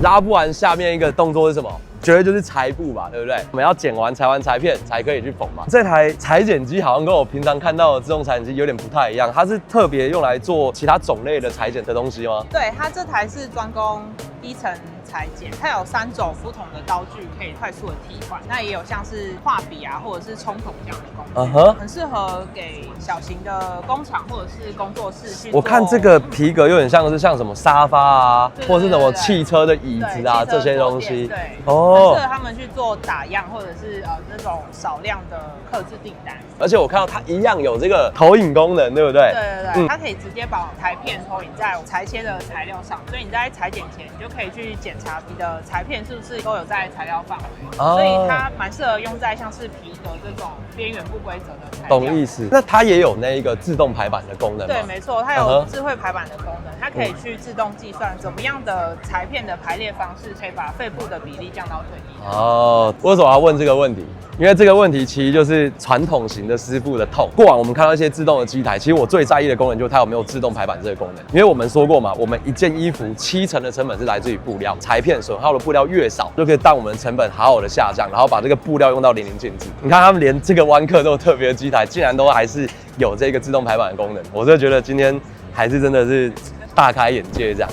拉不完下面一个动作是什么？绝对就是裁布吧，对不对？我们要剪完裁完裁片才可以去缝嘛。这台裁剪机好像跟我平常看到的自动裁剪机有点不太一样，它是特别用来做其他种类的裁剪的东西吗？对，它这台是专攻低层裁剪，它有3种不同的刀具可以快速的替换，那也有像是画笔啊或者是冲筒这样的工具，很适合给小型的工厂或者是工作室去做。我看这个皮革有点像是像什么沙发啊，或是什么汽车的椅子啊这些东西。对，哦，很适合他们去做打样或者是那种少量的客制订单。而且我看到它一样有这个投影功能，对不对？对，它可以直接把裁片投影在裁切的材料上，所以你在裁剪前，你就可以去检查你的裁片是不是都有在材料范围，所以它蛮适合用在像是皮革这种边缘不规则的材料。懂意思？那它也有那一个自动排版的功能吗？对，没错，它有智慧排版的功能，它可以去自动计算怎么样的裁片的排列方式，可以把肺部的比例降到最低。哦，为什么要问这个问题？因为这个问题其实就是传统型的师傅的痛。过往我们看到一些自动的机台，其实我最在意的功能就是它有没有自动排版这个功能。因为我们说过嘛，我们一件衣服70%的成本是来自于布料，裁片损耗的布料越少，就可以让我们的成本好好的下降，然后把这个布料用到淋漓尽致。你看他们连这个弯刻都有特别的机台，竟然都还是有这个自动排版的功能，我就觉得今天还是真的是大开眼界这样。